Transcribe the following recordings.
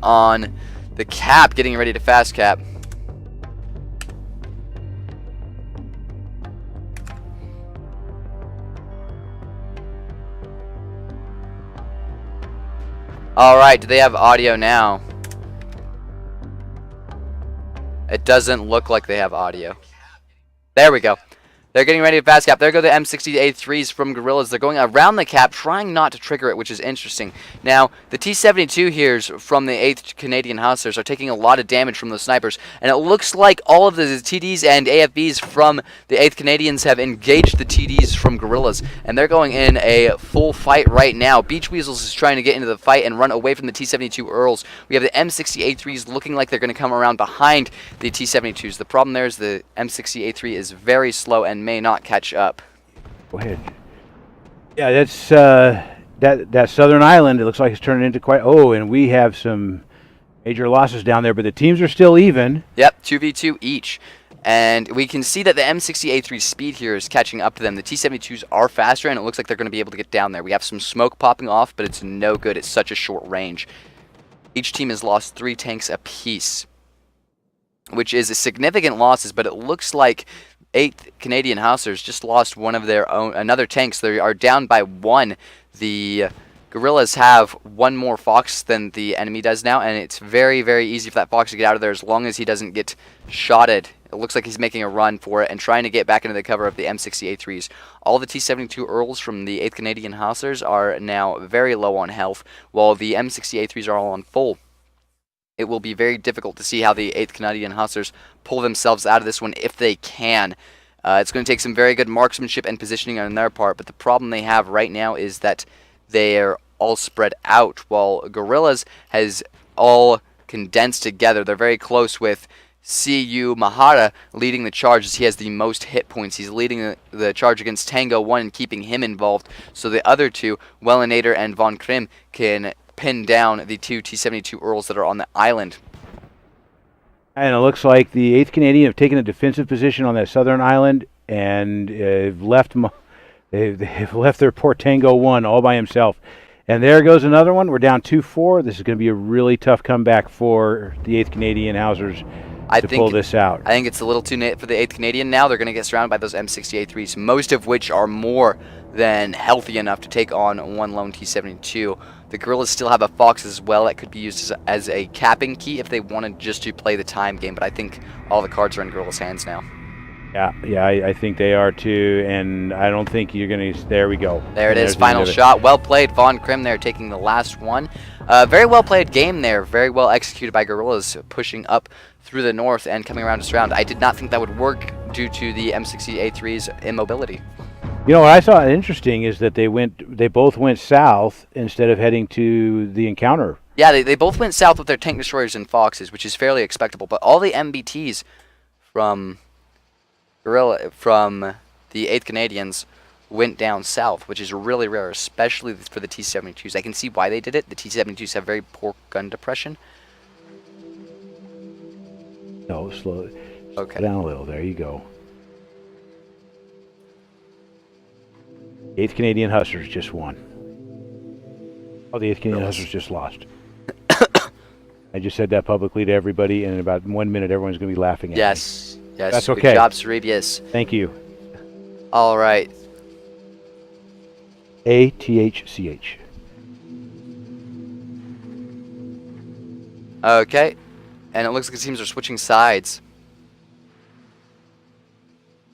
on the cap, getting ready to fast cap. Alright, do they have audio now? It doesn't look like they have audio. There we go. They're getting ready to fast cap. There go the M60A3s from Guerrillas. They're going around the cap, trying not to trigger it, which is interesting. Now, the T-72 here from the 8th Canadian Hussars are taking a lot of damage from those snipers, and it looks like all of the TDs and AFBs from the 8th Canadians have engaged the TDs from Guerrillas, and they're going in a full fight right now. Beach Weasels is trying to get into the fight and run away from the T-72 Earls. We have the M60A3s looking like they're going to come around behind the T-72s. The problem there is the M60A3 is very slow and may not catch up. Go ahead. Yeah, that's that southern island. It looks like it's turning into quite. Oh, and we have some major losses down there, but the teams are still even. Yep, 2v2 each. And we can see that the M60A3 speed here is catching up to them. The T-72s are faster, and it looks like they're going to be able to get down there. We have some smoke popping off, but it's no good. It's such a short range. Each team has lost 3 tanks apiece, which is a significant losses, but it looks like 8th Canadian Hussars just lost one of their own, another tank, so they are down by 1. The Guerrillas have 1 more Fox than the enemy does now, and it's very, very easy for that Fox to get out of there as long as he doesn't get shotted. It looks like he's making a run for it and trying to get back into the cover of the M60A3s. All the T-72 Earls from the 8th Canadian Hussars are now very low on health, while the M60A3s are all on full. It will be very difficult to see how the 8th Canadian Hussars pull themselves out of this one if they can. It's going to take some very good marksmanship and positioning on their part, but the problem they have right now is that they're all spread out, while Guerrillas has all condensed together. They're very close with C.U. Mahara leading the charge as he has the most hit points. He's leading the charge against Tango 1 and keeping him involved, so the other two, Wellinator and Von Krim, can pin down the 2 T-72 Earls that are on the island. And it looks like the 8th Canadian have taken a defensive position on that southern island and they've left their poor Tango 1 all by himself. And there goes another one. We're down 2-4. This is going to be a really tough comeback for the 8th Canadian Hussars to pull this out. I think it's a little too late for the 8th Canadian now. They're going to get surrounded by those M60A3s, most of which are more than healthy enough to take on one lone T-72. The Guerrillas still have a Fox as well that could be used as a capping key if they wanted just to play the time game, but I think all the cards are in Guerrillas' hands now. Yeah, I think they are too, and I don't think you're going to... There we go. There it is, final shot. Well played, Von Krim there taking the last one. Very well played game there, very well executed by Guerrillas, pushing up through the north and coming around to surround. I did not think that would work due to the M60A3's immobility. You know what I thought interesting is that they both went south instead of heading to the encounter. Yeah, they both went south with their tank destroyers and Foxes, which is fairly expectable. But all the MBTs from the 8th Canadians went down south, which is really rare, especially for the T-72s. I can see why they did it. The T-72s have very poor gun depression. No, slow down a little. There you go. 8th Canadian Hussars just won. Oh, the 8th Canadian Hussars just lost. I just said that publicly to everybody, and in about 1 minute, everyone's going to be laughing at me. Yes. That's okay. Good job, Cerebius. Thank you. All right. ATHCH. Okay. And it looks like the teams are switching sides.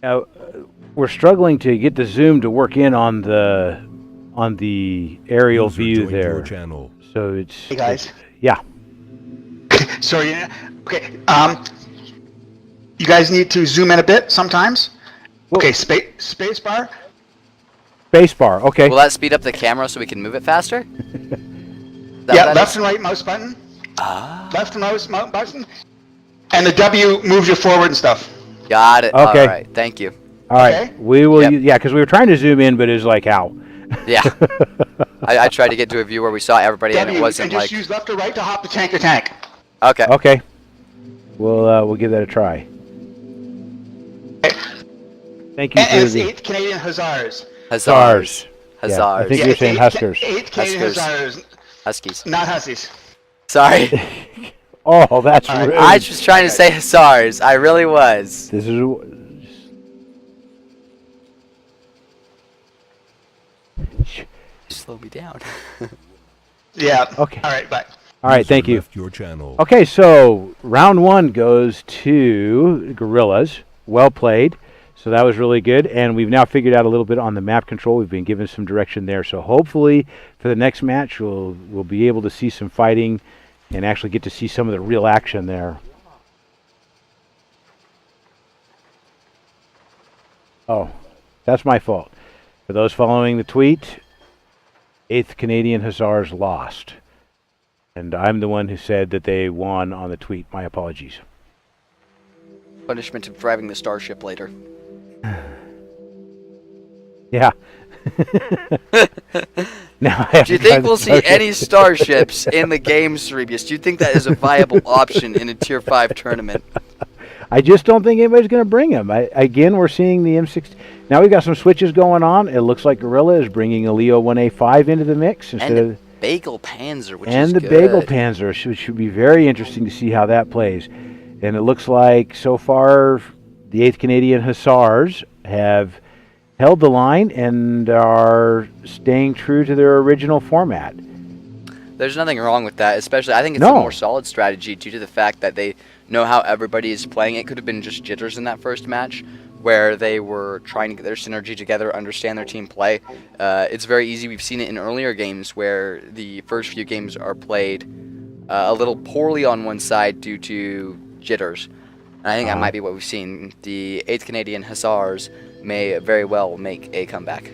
Now, we're struggling to get the zoom to work in on the aerial view there. So it's... Hey, guys. Yeah. Sorry. Okay. You guys need to zoom in a bit sometimes. Okay, space bar. Space bar, okay. Will that speed up the camera so we can move it faster? Yeah, left and right mouse button. Left and mouse button. And the W moves you forward and stuff. Got it. Okay. All right. Thank you. All right. Okay. We will. Yeah, because we were trying to zoom in, but it was like how. Yeah. I tried to get to a view where we saw everybody, and it wasn't and just use left or right to hop the tank to tank. Okay. Okay. We'll give that a try. Thank you And for the 8th Canadian Hussars. Hussars. Yeah, I think you're saying Huskers. 8th Canadian Huskers. Hussars. Huskies. Not Hussies. Sorry. Oh, that's All right. rude. I was just trying to say Hussars. I really was. This is. Slow me down. Yeah. Okay. All right, bye. All right, thank you. Left your channel. Okay, so round one goes to Guerrillas. Well played. So that was really good, and we've now figured out a little bit on the map control. We've been given some direction there. So hopefully for the next match, we'll be able to see some fighting and actually get to see some of the real action there. Oh, that's my fault. For those following the tweet, 8th Canadian Hussars lost. And I'm the one who said that they won on the tweet. My apologies. Punishment of driving the starship later. Yeah. Now I have Do you to drive think the we'll see starship. any starships in the game, Cerebius? Do you think that is a viable option in a Tier 5 tournament? I just don't think anybody's going to bring them. Again, we're seeing the M6. Now we've got some switches going on. It looks like Guerrilla is bringing a Leo 1A5 into the mix instead And of Bagel Panzer, which is and the good. Bagel Panzer should be very interesting to see how that plays. And it looks like so far the 8th Canadian Hussars have held the line and are staying true to their original format. There's nothing wrong with that, especially I think it's No. a more solid strategy due to the fact that they know how everybody is playing. It could have been just jitters in that first match where they were trying to get their synergy together, understand their team play. It's very easy. We've seen it in earlier games where the first few games are played a little poorly on one side due to jitters. And I think that might be what we've seen. The 8th Canadian Hussars may very well make a comeback.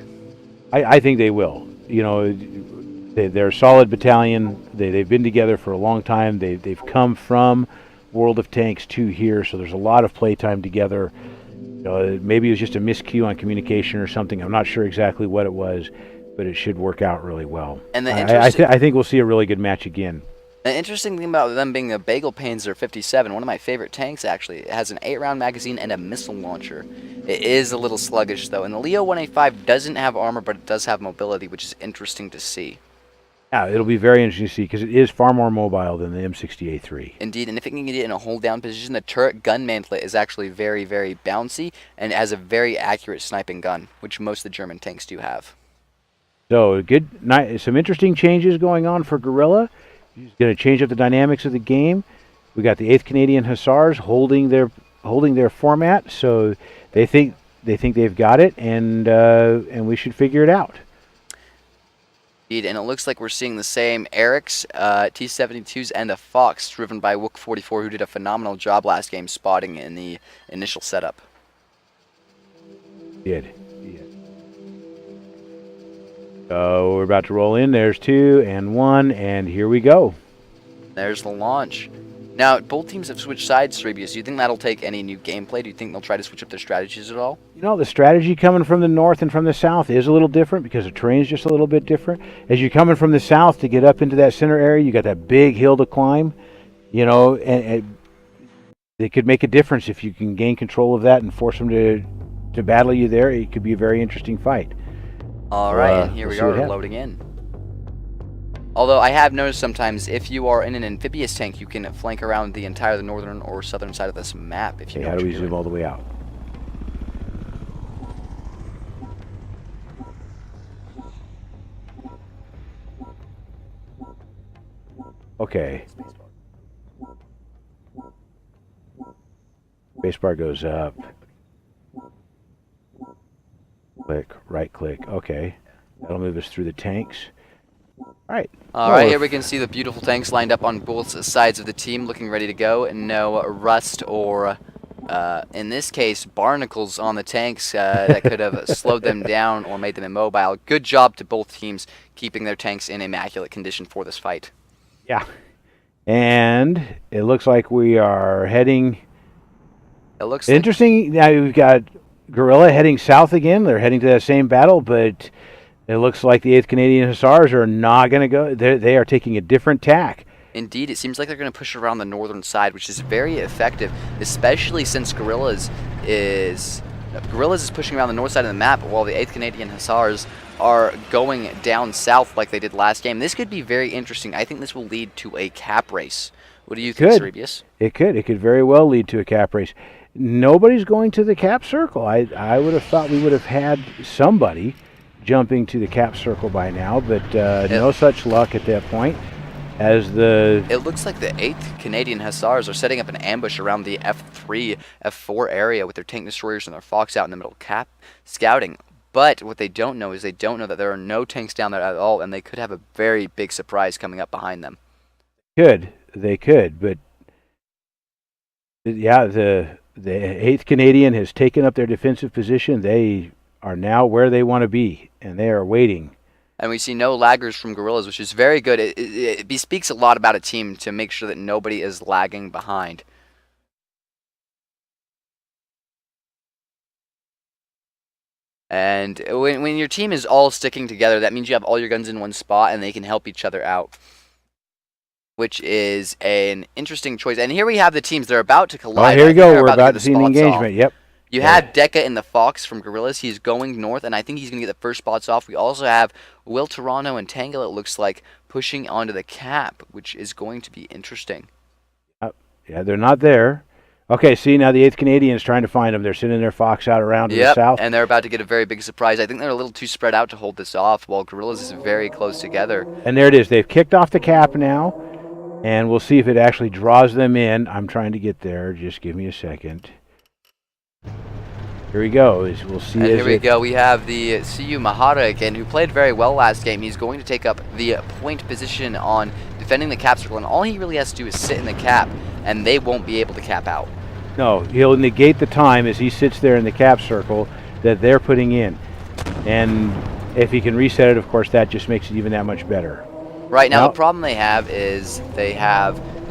I think they will. You know, they're a solid battalion. They've been together for a long time. They've come from World of Tanks to here, so there's a lot of playtime together. Maybe it was just a miscue on communication or something. I'm not sure exactly what it was, but it should work out really well. And the I think we'll see a really good match again. The interesting thing about them being a Bagel Panzer 57, one of my favorite tanks actually, it has an 8-round magazine and a missile launcher. It is a little sluggish though, and the Leo 1A5 doesn't have armor, but it does have mobility, which is interesting to see. Yeah, it'll be very interesting to see because it is far more mobile than the M60A3. Indeed, and if it can get it in a hold down position, the turret gun mantlet is actually very, very bouncy, and it has a very accurate sniping gun, which most of the German tanks do have. So some interesting changes going on for Guerrilla. He's going to change up the dynamics of the game. We got the 8th Canadian Hussars holding their format, so they think they've got it, and we should figure it out. Indeed, and it looks like we're seeing the same Ariete, T-72s, and a Fox, driven by Wook 44, who did a phenomenal job last game spotting in the initial setup. Did. So we're about to roll in. There's 2 and 1, and here we go. There's the launch. Now, both teams have switched sides, Cerebius. Do you think that'll take any new gameplay? Do you think they'll try to switch up their strategies at all? You know, the strategy coming from the north and from the south is a little different because the terrain's just a little bit different. As you're coming from the south to get up into that center area, you got that big hill to climb, and it could make a difference if you can gain control of that and force them to battle you there. It could be a very interesting fight. All right, and here we'll we see what are happens. loading in. Although I have noticed sometimes if you are in an amphibious tank, you can flank around the entire northern or southern side of this map if you know How what do we you're zoom doing. all the way out? Okay. Spacebar goes up. Click, right click. Okay. That'll move us through the tanks. Alright. All right, here we can see the beautiful tanks lined up on both sides of the team, looking ready to go, and no rust or, in this case, barnacles on the tanks that could have slowed them down or made them immobile. Good job to both teams keeping their tanks in immaculate condition for this fight. Yeah. And it looks like we are heading... It looks like Interesting. Now we've got Guerrilla heading south again. They're heading to that same battle, but it looks like the 8th Canadian Hussars are not going to go. They are taking a different tack. Indeed, it seems like they're going to push around the northern side, which is very effective, especially since Guerrillas is Guerrillas is pushing around the north side of the map while the 8th Canadian Hussars are going down south like they did last game. This could be very interesting. I think this will lead to a cap race. What do you think, Cerebius? It could. It could very well lead to a cap race. Nobody's going to the cap circle. I would have thought we would have had somebody jumping to the cap circle by now, but no such luck at that point. It looks like the 8th Canadian Hussars are setting up an ambush around the F3, F4 area with their tank destroyers and their Fox out in the middle cap scouting. But what they don't know is they don't know that there are no tanks down there at all, and they could have a very big surprise coming up behind them. They could, but yeah, the 8th Canadian has taken up their defensive position. They are now where they want to be, and they are waiting. And we see no laggers from Guerrillas, which is very good. It bespeaks a lot about a team to make sure that nobody is lagging behind. And when your team is all sticking together, that means you have all your guns in one spot and they can help each other out, which is an interesting choice. And here we have the teams. They're about to collide. Oh, here we go. We're about to see an engagement. Yep. You had Deca in the Fox from Guerrillas. He's going north, and I think he's going to get the first spots off. We also have Will Toronto and Tangle, it looks like, pushing onto the cap, which is going to be interesting. Yeah, they're not there. Okay, see, now the 8th Canadian is trying to find them. They're sending their Fox out around to the south. And they're about to get a very big surprise. I think they're a little too spread out to hold this off, while Guerrillas is very close together. And there it is. They've kicked off the cap now, and we'll see if it actually draws them in. I'm trying to get there. Just give me a second. Here we go. We'll see. And here we go. We have the CU Mahara again, who played very well last game. He's going to take up the point position on defending the cap circle, and all he really has to do is sit in the cap, and they won't be able to cap out. No, he'll negate the time as he sits there in the cap circle that they're putting in. And if he can reset it, of course, that just makes it even that much better. Right, now the problem they have is the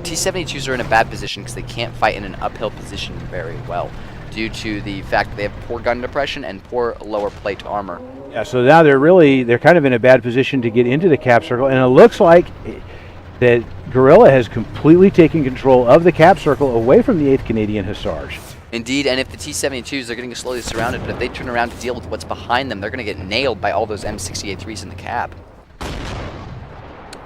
T-72s are in a bad position because they can't fight in an uphill position very well due to the fact that they have poor gun depression and poor lower plate armor. Yeah, so now they're kind of in a bad position to get into the cap circle, and it looks like that Guerrilla has completely taken control of the cap circle away from the 8th Canadian Hussars. Indeed, and if the T-72s are getting slowly surrounded, but if they turn around to deal with what's behind them, they're going to get nailed by all those M60A3s in the cap.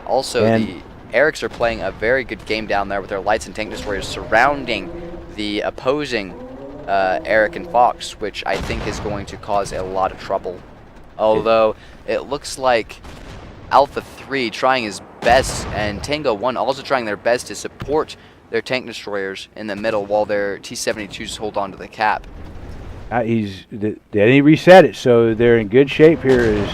Also, the Ariete are playing a very good game down there with their lights and tank destroyers surrounding the opposing Ariete and Fox, which I think is going to cause a lot of trouble. Although, it looks like Alpha 3 trying his best, and Tango 1 also trying their best to support their tank destroyers in the middle while their T-72s hold on to the cap. He reset it, so they're in good shape here.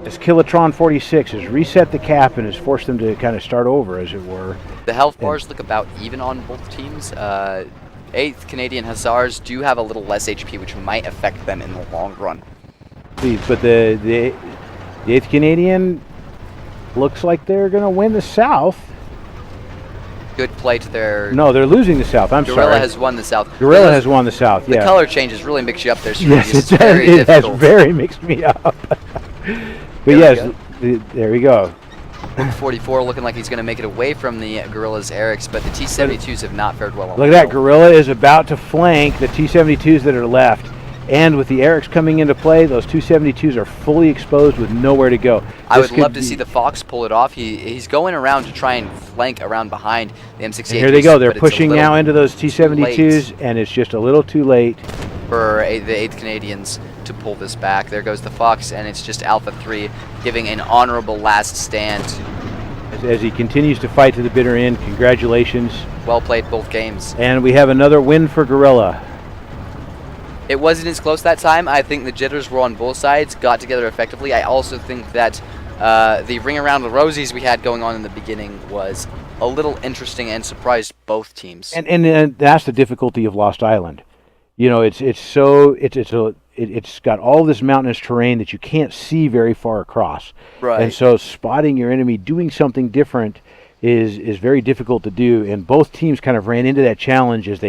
As Kilotron 46 has reset the cap and has forced them to kind of start over, as it were. The health bars look about even on both teams. 8th Canadian Hussars do have a little less HP, which might affect them in the long run. But the 8th Canadian looks like they're going to win the South. Good play to their... No, they're losing the South. I'm sorry. Guerrilla has won the South. Guerrilla has won the South, yeah. The color changes really mix you up there. So yes, it has very mixed me up. But yes, there we go. 44 looking like he's going to make it away from the Guerrillas Ariete, but the T-72s have not fared well. Look at that. Guerrilla is about to flank the T-72s that are left. And with the Ariete coming into play, those 272s are fully exposed with nowhere to go. I would love to see the Fox pull it off. He's going around to try and flank around behind the M68. Here they go. They're pushing now into those T-72s, and it's just a little too late for the 8th Canadians to pull this back. There goes the Fox, and it's just Alpha 3 giving an honorable last stand. As he continues to fight to the bitter end, congratulations. Well played both games. And we have another win for Guerrilla. It wasn't as close that time. I think the jitters were on both sides, got together effectively. I also think that the ring around the rosies we had going on in the beginning was a little interesting and surprised both teams. And that's the difficulty of Lost Island. You know, it's got all this mountainous terrain that you can't see very far across. Right. And so spotting your enemy doing something different is very difficult to do. And both teams kind of ran into that challenge as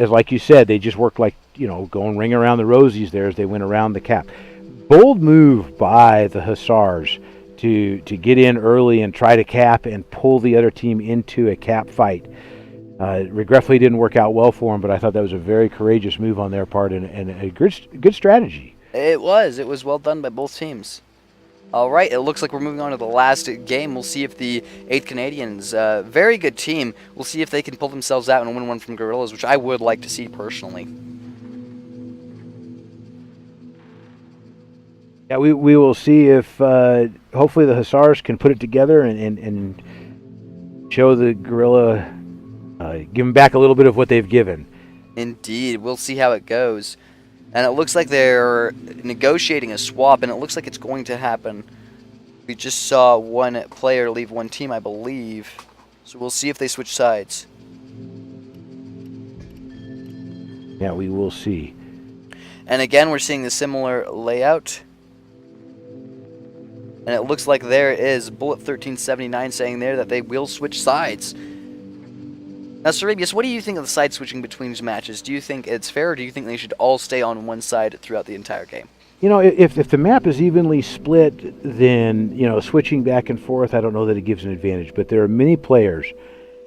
like you said, they just worked like, going ring around the rosies there as they went around the cap. Bold move by the Hussars to get in early and try to cap and pull the other team into a cap fight. Regretfully, it didn't work out well for them, but I thought that was a very courageous move on their part and a good strategy. It was well done by both teams. All right, it looks like we're moving on to the last game. We'll see if the 8th Canadians, very good team, we'll see if they can pull themselves out and win one from Guerrillas, which I would like to see personally. Yeah, we will see if hopefully the Hussars can put it together and show the Guerrilla, give them back a little bit of what they've given. Indeed, we'll see how it goes. And it looks like they're negotiating a swap, and it looks like it's going to happen. We just saw one player leave one team, I believe. So we'll see if they switch sides. Yeah, we will see. And again, we're seeing the similar layout. And it looks like there is Bullet 1379 saying there that they will switch sides. Now, Cerebius, what do you think of the side switching between these matches? Do you think it's fair, or do you think they should all stay on one side throughout the entire game? You know, if the map is evenly split, then, you know, switching back and forth, I don't know that it gives an advantage. But there are many players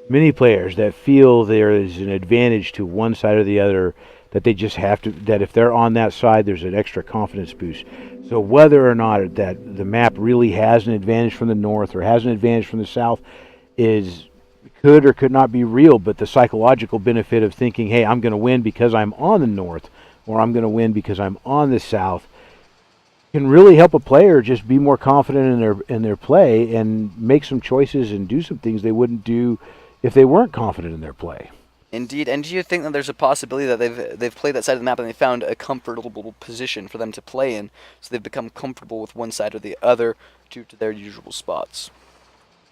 that feel there is an advantage to one side or the other, that they just have to, that if they're on that side, there's an extra confidence boost. So whether or not that the map really has an advantage from the north or has an advantage from the south could or could not be real, but the psychological benefit of thinking, hey, I'm going to win because I'm on the north, or I'm going to win because I'm on the south, can really help a player just be more confident in their play and make some choices and do some things they wouldn't do if they weren't confident in their play. Indeed, and do you think that there's a possibility that they've played that side of the map and they found a comfortable position for them to play in, so they've become comfortable with one side or the other due to their usual spots?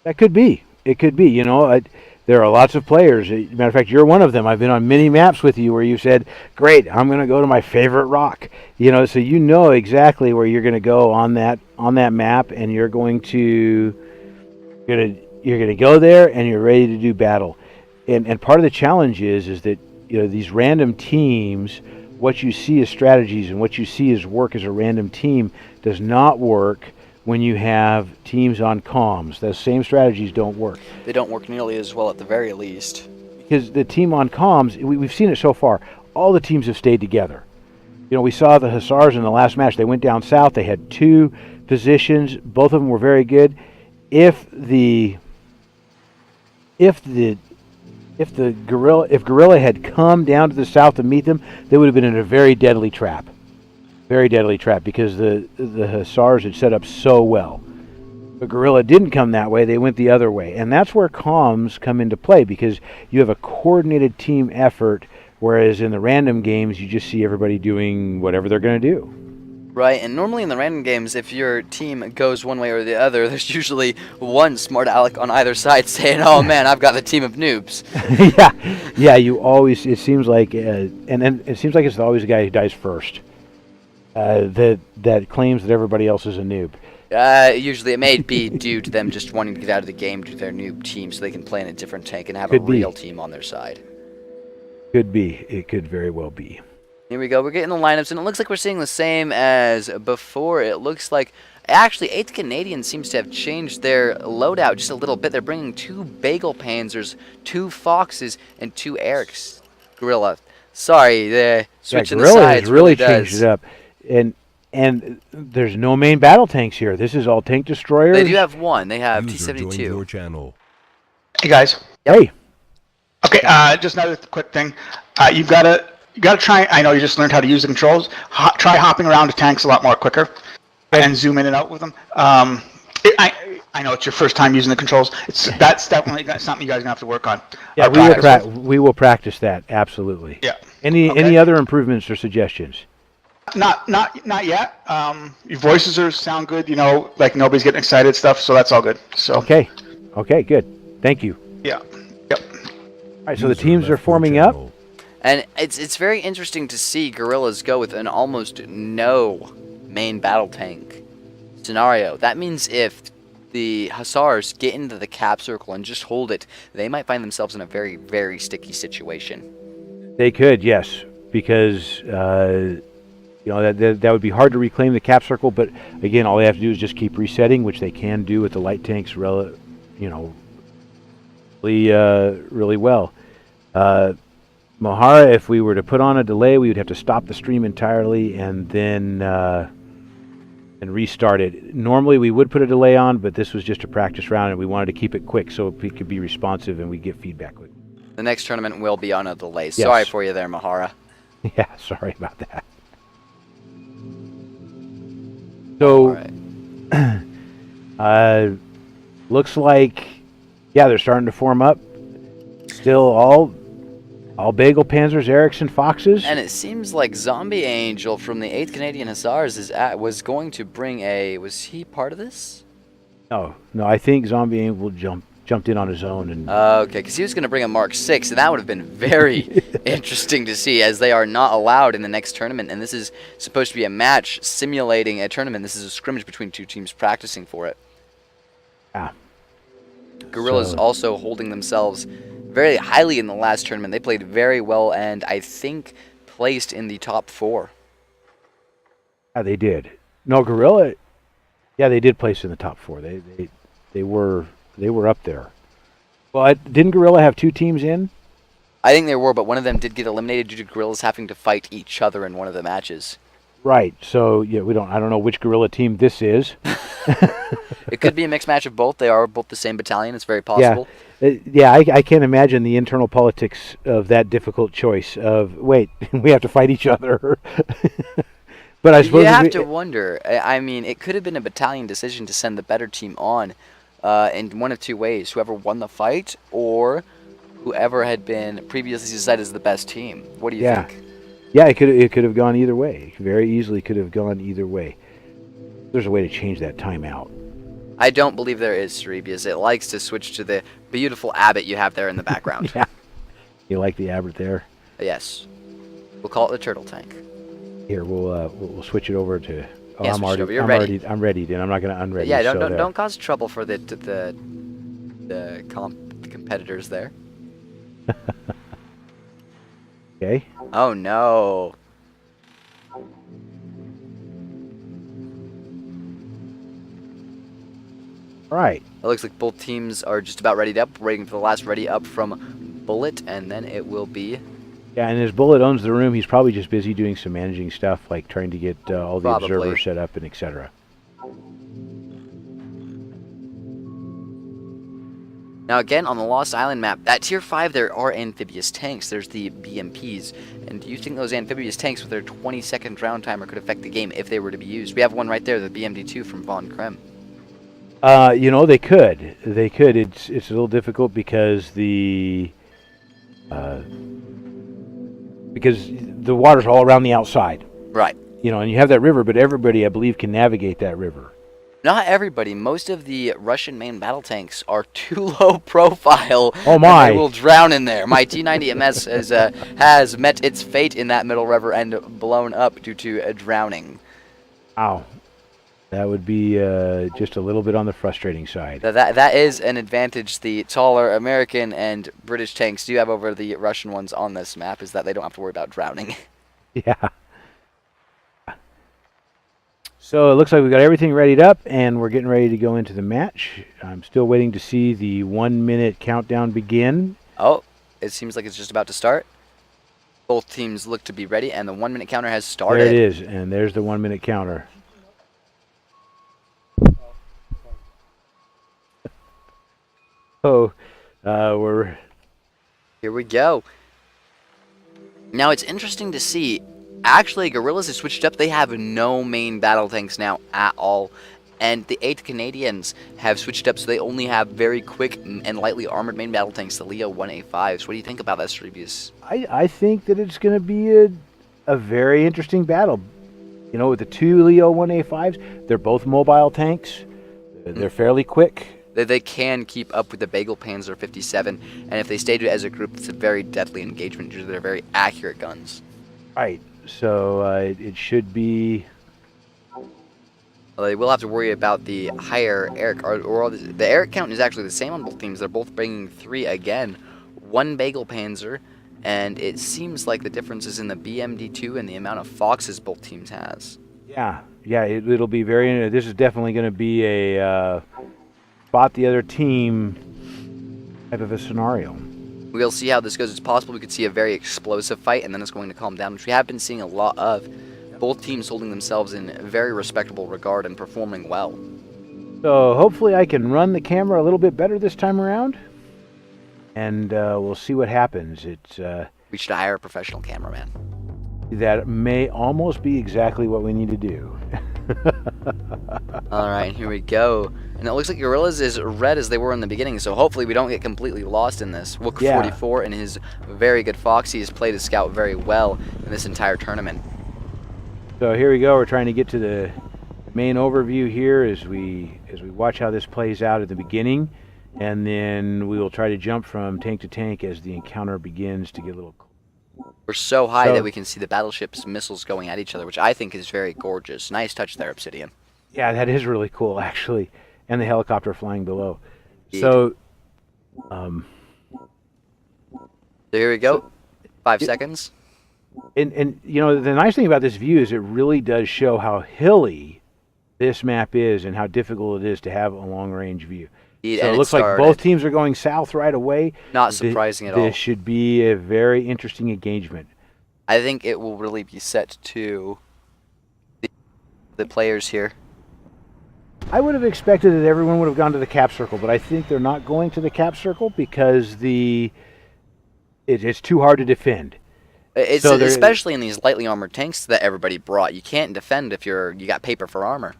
That could be. It could be. You know, there are lots of players. Matter of fact, you're one of them. I've been on many maps with you where you said, "Great, I'm going to go to my favorite rock." You know, so you know exactly where you're going to go on that map, and you're going to go there, and you're ready to do battle. And part of the challenge is that, you know, these random teams, what you see as strategies and what you see as work as a random team does not work when you have teams on comms. Those same strategies don't work. They don't work nearly as well at the very least. Because the team on comms, we've seen it so far, all the teams have stayed together. You know, we saw the Hussars in the last match. They went down south. They had 2 positions. Both of them were very good. If Guerrilla had come down to the south to meet them, they would have been in a very deadly trap. Very deadly trap, because the Hussars had set up so well. But Guerrilla didn't come that way. They went the other way. And that's where comms come into play, because you have a coordinated team effort, whereas in the random games, you just see everybody doing whatever they're going to do. Right, and normally in the random games, if your team goes one way or the other, there's usually one smart aleck on either side saying, "Oh man, I've got the team of noobs." yeah. You always, it seems like, and then it seems like it's always the guy who dies first. That claims that everybody else is a noob. Usually it may be due to them just wanting to get out of the game due to their noob team, so they can play in a different tank and have Could a be. real team on their side. Could be. It could very well be. Here we go. We're getting the lineups, and it looks like we're seeing the same as before. It looks like, actually, 8th Canadian seems to have changed their loadout just a little bit. They're bringing 2 Bagel Panzers, 2 Foxes, and 2 Erics. Guerrilla. Sorry, they're switching the Guerrilla sides. has really changed it up. And there's no main battle tanks here. This is all tank destroyers. They do have one. They have User joined T-72. your channel. Hey guys. Hey. Okay, just another quick thing. You gotta try. I know you just learned how to use the controls. Try hopping around the tanks a lot more quicker, and zoom in and out with them. I know it's your first time using the controls. That's definitely something you guys are gonna have to work on. Yeah, we will practice that, absolutely. Yeah. Any other improvements or suggestions? Not yet. Your voices sound good. You know, like nobody's getting excited stuff. So that's all good. So. Okay, good. Thank you. Yeah. Yep. All right, so the teams are forming up. And it's very interesting to see Guerrillas go with an almost no main battle tank scenario. That means if the Hussars get into the cap circle and just hold it, they might find themselves in a very, very sticky situation. They could, yes, because you know that would be hard to reclaim the cap circle. But again, all they have to do is just keep resetting, which they can do with the light tanks, really well. Mohara, if we were to put on a delay, we would have to stop the stream entirely and then and restart it. Normally, we would put a delay on, but this was just a practice round, and we wanted to keep it quick so we could be responsive and we get feedback quick. The next tournament will be on a delay. Yes. Sorry for you there, Mahara. Yeah, sorry about that. So, Alright. looks like, yeah, they're starting to form up. Still all Bagel Panzers, Ericsson Foxes. And it seems like Zombie Angel from the 8th Canadian Hussars was going to bring a... Was he part of this? No, I think Zombie Angel jumped in on his own. And Okay, because he was going to bring a Mark 6, and that would have been very interesting to see, as they are not allowed in the next tournament. And this is supposed to be a match simulating a tournament. This is a scrimmage between two teams practicing for it. Yeah. Guerrillas So- also holding themselves very highly in the last tournament. They played very well and I think placed in the top 4. Yeah, they did. No, Gorilla. Yeah, they did place in the top 4. They were up there. Well, didn't Gorilla have 2 teams in? I think there were, but one of them did get eliminated due to Guerrillas having to fight each other in one of the matches. Right. So yeah, I don't know which Gorilla team this is. It could be a mixed match of both. They are both the same battalion. It's very possible. Yeah, I can't imagine the internal politics of that difficult choice of, wait, we have to fight each other. But I suppose You have to wonder. I mean, it could have been a battalion decision to send the better team on in one of 2 ways. Whoever won the fight or whoever had been previously decided as the best team. What do you think? Yeah, it could have gone either way. Very easily could have gone either way. There's a way to change that timeout. I don't believe there is, Cerebius. It likes to switch to the beautiful Abbott you have there in the background. Yeah. You like the Abbott there? Yes. We'll call it the turtle tank. Here, we'll switch it over to. Oh, Yeah, I'm switch it already. over. You're ready. I'm ready, then I'm not going to unready. Yeah, so don't cause trouble for the competitors there. Okay. Oh no. All right. It looks like both teams are just about readied up, waiting for the last ready up from Bullet, and then it will be... Yeah, and as Bullet owns the room, he's probably just busy doing some managing stuff, like trying to get all the Probably. observers set up and etc. Now again, on the Lost Island map, at Tier 5 there are amphibious tanks. There's the BMPs. And do you think those amphibious tanks with their 20-second round timer could affect the game if they were to be used? We have one right there, the BMD-2 from Von Krem. They could. They could. It's a little difficult because the water's all around the outside. Right. And you have that river, but everybody, I believe, can navigate that river. Not everybody. Most of the Russian main battle tanks are too low profile. Oh my! And they will drown in there. My T-90MS has met its fate in that middle river and blown up due to drowning. Wow. That would be just a little bit on the frustrating side. That is an advantage the taller American and British tanks do have over the Russian ones on this map, is that they don't have to worry about drowning. Yeah. So it looks like we've got everything readied up, and we're getting ready to go into the match. I'm still waiting to see the 1-minute countdown begin. Oh, it seems like it's just about to start. Both teams look to be ready, and the 1-minute counter has started. There it is, and there's the 1-minute counter. So, we're... Here we go. Now, it's interesting to see. Actually, Guerrillas have switched up. They have no main battle tanks now at all. And the 8th Canadians have switched up, so they only have very quick and lightly armored main battle tanks, the Leo 1A5s. What do you think about that, Cerebius? I think that it's going to be a very interesting battle. With the 2 Leo 1A5s, they're both mobile tanks. They're fairly quick. They can keep up with the Bagel Panzer 57, and if they stay as a group, it's a very deadly engagement due to their very accurate guns. Right. So it should be... Well, they will have to worry about the higher Eric, or the Eric count is actually the same on both teams. They're both bringing 3 again. 1 Bagel Panzer, and it seems like the difference is in the BMD-2 and the amount of Foxes both teams has. Yeah, it'll be very... This is definitely going to be a spot the other team type of a scenario. We'll see how this goes. It's possible we could see a very explosive fight, and then it's going to calm down, which we have been seeing a lot of. Both teams holding themselves in very respectable regard and performing well. So hopefully I can run the camera a little bit better this time around, and we'll see what happens. We should hire a professional cameraman. That may almost be exactly what we need to do. All right, here we go. And it looks like Guerrillas is red as they were in the beginning, so hopefully we don't get completely lost in this. Wook 44 and his very good Foxy has played his scout very well in this entire tournament. So here we go. We're trying to get to the main overview here as we watch how this plays out at the beginning, and then we will try to jump from tank to tank as the encounter begins to get a little. We're so high that we can see the battleship's missiles going at each other, which I think is very gorgeous. Nice touch there, Obsidian. Yeah, that is really cool, actually. And the helicopter flying below. Indeed. So here we go. 5 seconds. And you know, the nice thing about this view is it really does show how hilly this map is and how difficult it is to have a long-range view. Indeed, So and it looks like both teams are going south right away. Not surprising at all. This should be a very interesting engagement. I think it will really be set to the players here. I would have expected that everyone would have gone to the cap circle, but I think they're not going to the cap circle because it's too hard to defend. It's especially in these lightly armored tanks that everybody brought. You can't defend if you got paper for armor.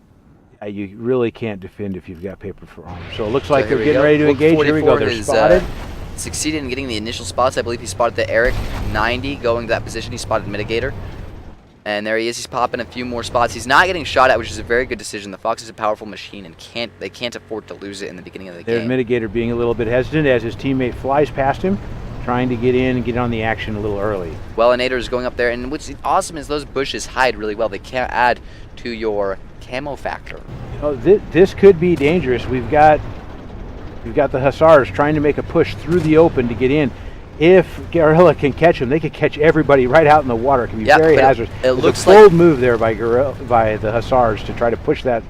You really can't defend if you've got paper for armor. So it looks like they're getting ready to Wook engage. Here we go. 44 They're is, spotted. Succeeded in getting the initial spots. I believe he spotted the Eric 90 going to that position. He spotted Mitigator. And there he is. He's popping a few more spots. He's not getting shot at, which is a very good decision. The Fox is a powerful machine, and they can't afford to lose it in the beginning of the game. There's Mitigator being a little bit hesitant as his teammate flies past him, trying to get in and get on the action a little early. Wellinator is going up there, and what's awesome is those bushes hide really well. They can't add to your camo factor. Oh, this could be dangerous. We've got the Hussars trying to make a push through the open to get in. If Guerrilla can catch them, they could catch everybody right out in the water. It can be very hazardous. It looks a bold move there by the Hussars to try to push that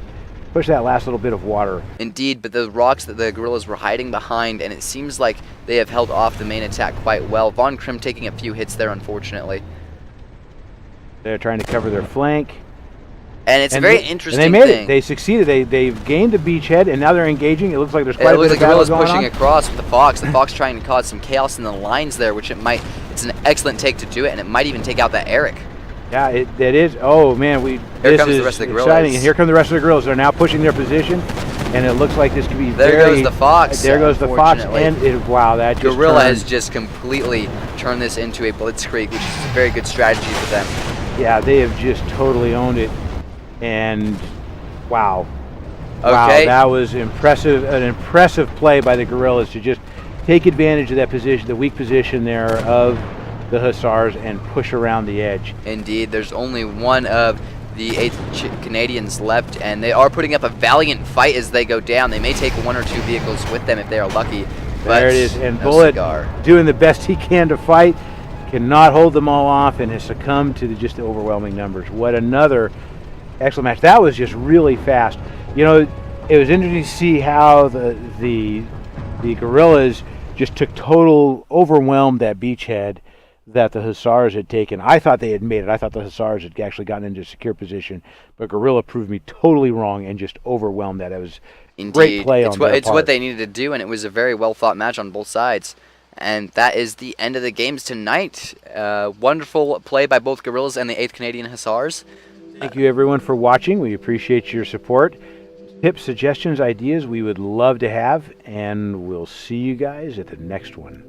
last little bit of water. Indeed, but the rocks that the Guerrillas were hiding behind, and it seems like they have held off the main attack quite well. Von Krim taking a few hits there, unfortunately. They're trying to cover their flank. And it's a very interesting thing. And they made thing. it. They succeeded. They've gained the beachhead, and now they're engaging. It looks like there's quite a bit of battle going on. Pushing across with the Fox. The Fox trying to cause some chaos in the lines there, which it's an excellent take to do it, and it might even take out that Eric. Yeah, it is. Oh man, Here comes the rest of the Guerrillas. Exciting. And here come the rest of the Guerrillas. They're now pushing their position, and it looks like this could be there goes the Fox. There goes the Fox, and wow, that just Guerrilla has just completely turned this into a blitzkrieg, which is a very good strategy for them. Yeah, they have just totally owned it. And wow, wow, that was impressive. An impressive play by the Guerrillas to just take advantage of that position, the weak position there of the Hussars, and push around the edge. Indeed, there's only one of the 8th Canadians left, and they are putting up a valiant fight as they go down. They may take 1 or 2 vehicles with them if they are lucky. But there it is, and no Bullet cigar. Doing the best he can to fight, cannot hold them all off, and has succumbed to just the overwhelming numbers. What another excellent match. That was just really fast. You know, it was interesting to see how the Guerrillas just took total overwhelmed that beachhead that the Hussars had taken. I thought they had made it. I thought the Hussars had actually gotten into a secure position, but Guerrilla proved me totally wrong and just overwhelmed that. It was great play on their part. It's what they needed to do, and it was a very well thought match on both sides. And that is the end of the games tonight. Wonderful play by both Guerrillas and the 8th Canadian Hussars. Thank you, everyone, for watching. We appreciate your support. Tips, suggestions, ideas we would love to have, and we'll see you guys at the next one.